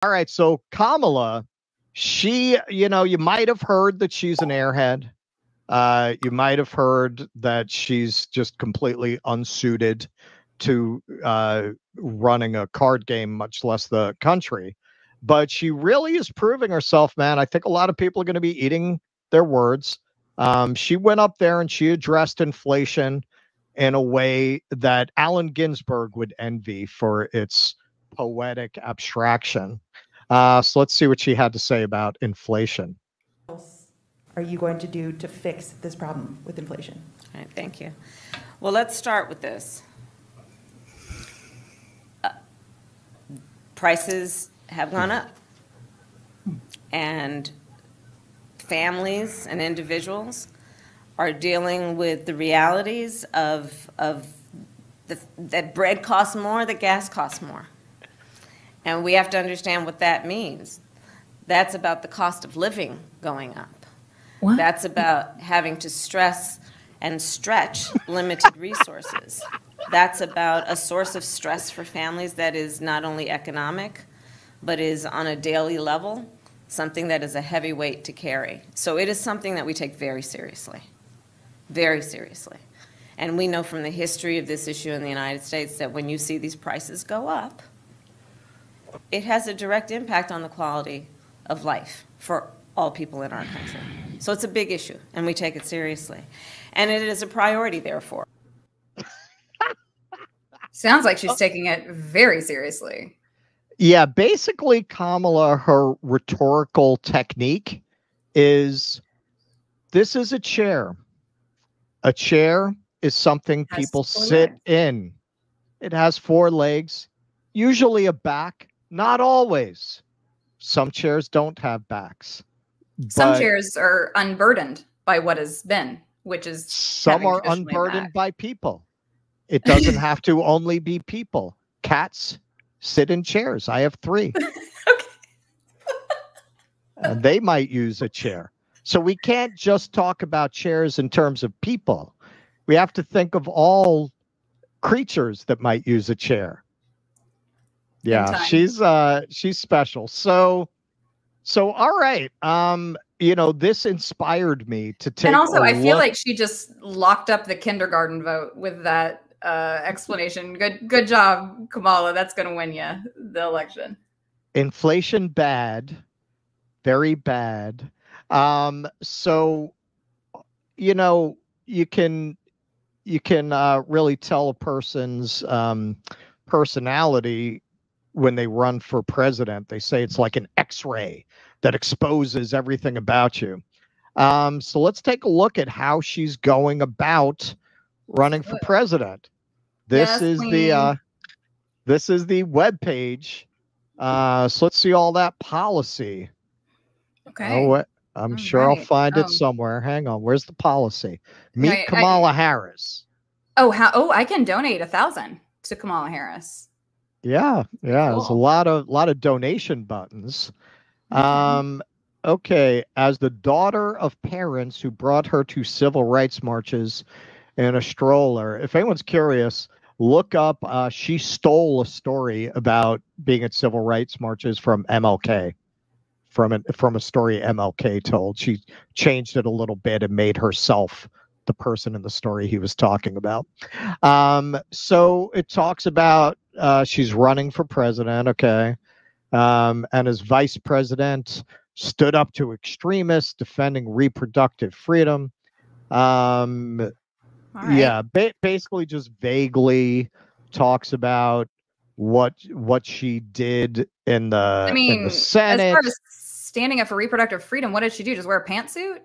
All right. So Kamala, she, you might have heard that she's an airhead. You might have heard that she's just completely unsuited to running a card game, much less the country. But she really is proving herself, man. I think a lot of people are going to be eating their words. She went up there and she addressed inflation in a way that Allen Ginsberg would envy for its poetic abstraction. So let's see what she had to say about inflation. Are you going to do to fix this problem with inflation? All right, thank you. Well, let's start with this. Prices have gone up, and families and individuals are dealing with the realities of that bread costs more, that gas costs more. And we have to understand what that means. That's about the cost of living going up. What? That's about having to stress and stretch limited resources. That's about a source of stress for families that is not only economic, but is on a daily level, something that is a heavy weight to carry. So it is something that we take very seriously, very seriously. And we know from the history of this issue in the United States that when you see these prices go up, it has a direct impact on the quality of life for all people in our country. So it's a big issue, and we take it seriously. And it is a priority, therefore. Sounds like she's taking it very seriously. Yeah, basically, Kamala, her rhetorical technique is, this is a chair. A chair is something people sit in. It has 4 legs, usually a back, not always. Some chairs don't have backs. Some chairs are unburdened by what has been, which is some are unburdened by people. It doesn't have to only be people. Cats sit in chairs. I have 3. Okay. And they might use a chair. So we can't just talk about chairs in terms of people. We have to think of all creatures that might use a chair. Yeah, she's special. So all right. This inspired me to take. And also, I feel like she just locked up the kindergarten vote with that explanation. Good job, Kamala. That's going to win you the election. Inflation bad, very bad. So you can really tell a person's personality when they run for president. They say it's like an X-ray that exposes everything about you. So let's take a look at how she's going about running for president. This is the webpage. So let's see all that policy. Okay. Oh, I'm sure I'll find it somewhere. Hang on. Where's the policy? Meet Kamala Harris. Oh, I can donate 1,000 to Kamala Harris. Yeah. Cool. There's a lot of donation buttons. Okay. As the daughter of parents who brought her to civil rights marches in a stroller, if anyone's curious, look up. She stole a story about being at civil rights marches from MLK. From a story MLK told. She changed it a little bit and made herself the person in the story he was talking about. So it talks about she's running for president, okay, and as vice president, stood up to extremists defending reproductive freedom. Yeah, basically just vaguely talks about what she did in the Senate. As far as standing up for reproductive freedom, what did she do? Just wear a pantsuit?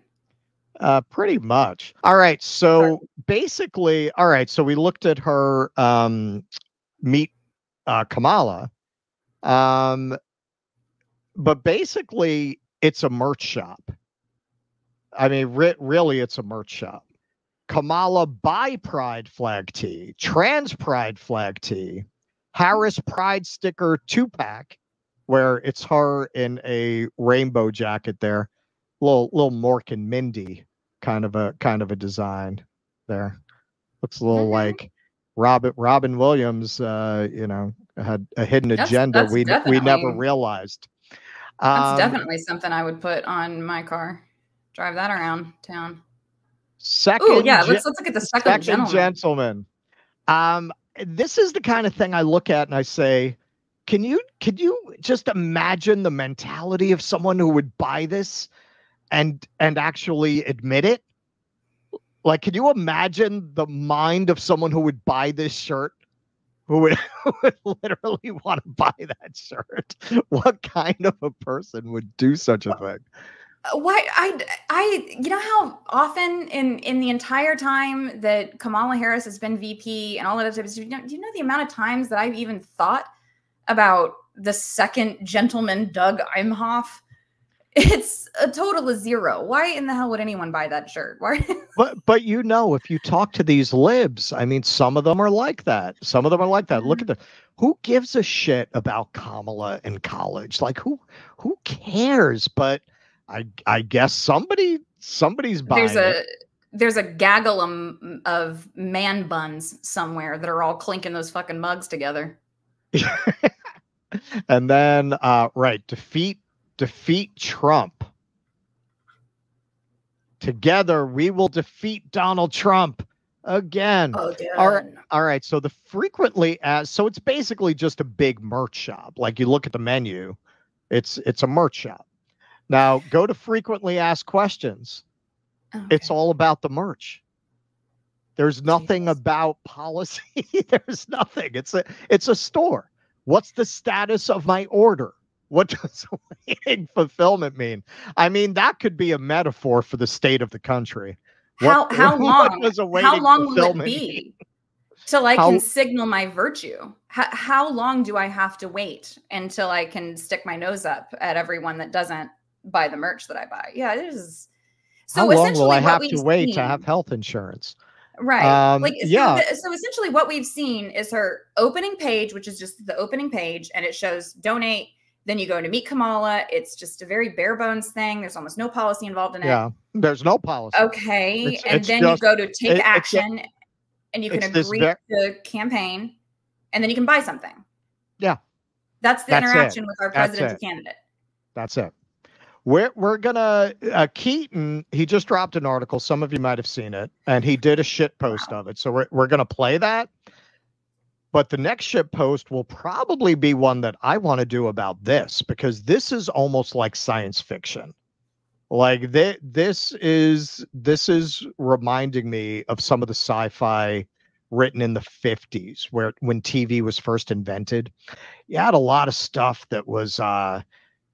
Pretty much. All right. So basically, so we looked at her meet Kamala. But basically, it's a merch shop. I mean, really, it's a merch shop. Kamala bi pride flag tee, trans pride flag tee, Harris pride sticker 2-pack, where it's her in a rainbow jacket there. Little Mork and Mindy kind of a design there. Looks a little like Robin Williams, had a hidden agenda That's we never definitely realized. that's definitely something I would put on my car. Drive that around town. Oh Second, yeah, let's look at the second gentleman. This is the kind of thing I look at and I say, can you just imagine the mentality of someone who would buy this and actually admit it? Like, can you imagine the mind of someone who would buy this shirt? Who would literally want to buy that shirt? What kind of a person would do such a thing? Why you know how often in the entire time that Kamala Harris has been VP and all that type of stuff, do you know the amount of times that I've even thought about the second gentleman, Doug Imhoff? It's a total of zero. Why in the hell would anyone buy that shirt? Why? But you know, if you talk to these libs, I mean, some of them are like that. Some of them are like that. Look at who gives a shit about Kamala in college? Like who cares? But I guess somebody's buying it. There's a gaggle of man buns somewhere that are all clinking those fucking mugs together. And then defeat Trump. Together we will defeat Donald Trump again. All right. So the frequently asked, so it's basically just a big merch shop. Like you look at the menu, it's a merch shop. Now go to frequently asked questions. Okay. It's all about the merch. There's nothing about policy. There's nothing. It's a store. What's the status of my order? What does awaiting fulfillment mean? I mean, that could be a metaphor for the state of the country. How long will it be till I can signal my virtue? How long do I have to wait until I can stick my nose up at everyone that doesn't buy the merch that I buy? Yeah, it is. So how long will I have to wait to have health insurance? Right. So essentially what we've seen is her opening page, which is just the opening page, and it shows donate. Then you go to meet Kamala. It's just a very bare bones thing. There's almost no policy involved in it. Yeah, there's no policy. Okay. Then you go to take action and you can agree to campaign and then you can buy something. Yeah. That's the interaction with our presidential candidate. That's it. We're gonna Keaton, he just dropped an article. Some of you might have seen it, and he did a shit post of it. So we're gonna play that. But the next shit post will probably be one that I want to do about this, because this is almost like science fiction. Like this is reminding me of some of the sci-fi written in the 50s, when TV was first invented. You had a lot of stuff that was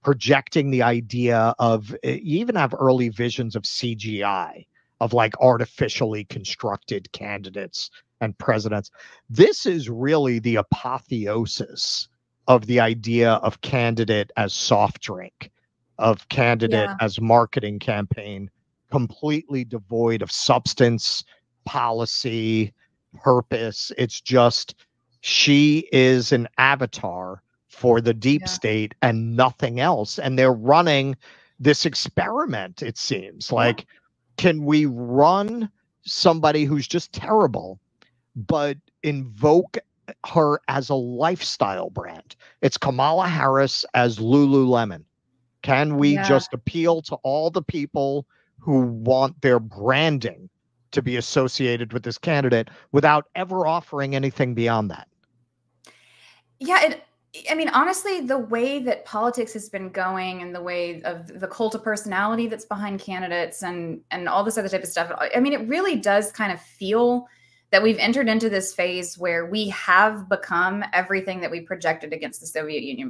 projecting the idea of, you even have early visions of CGI, of like artificially constructed candidates and presidents. This is really the apotheosis of the idea of candidate as soft drink, of candidate as marketing campaign, completely devoid of substance, policy, purpose. It's just, she is an avatar for the deep state and nothing else. And they're running this experiment, it seems. Like, can we run somebody who's just terrible, but invoke her as a lifestyle brand? It's Kamala Harris as Lululemon. Can we just appeal to all the people who want their branding to be associated with this candidate without ever offering anything beyond that? Yeah, I mean, honestly, the way that politics has been going and the way of the cult of personality that's behind candidates and all this other type of stuff, I mean, it really does kind of feel that we've entered into this phase where we have become everything that we projected against the Soviet Union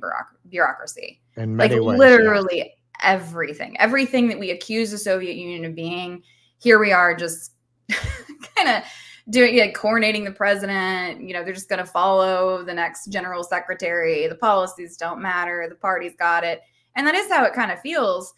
bureaucracy. In many ways, literally everything that we accuse the Soviet Union of being, here we are just kind of doing, coordinating the president. You know, they're just going to follow the next general secretary. The policies don't matter. The party's got it. And that is how it kind of feels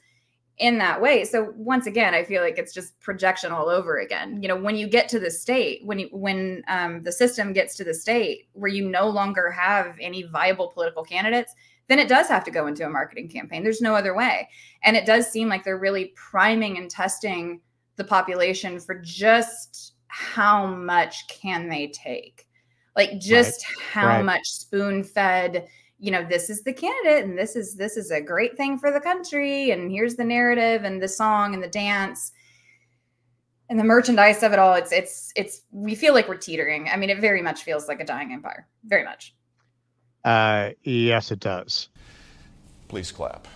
in that way. So once again, I feel like it's just projection all over again. You know, when you get to the state, when the system gets to the state where you no longer have any viable political candidates, then it does have to go into a marketing campaign. There's no other way. And it does seem like they're really priming and testing the population for just how much can they take. Like just how Right. much spoon fed, this is the candidate and this is a great thing for the country. And here's the narrative and the song and the dance and the merchandise of it all. We feel like we're teetering. I mean, it very much feels like a dying empire. Very much. Yes, it does. Please clap.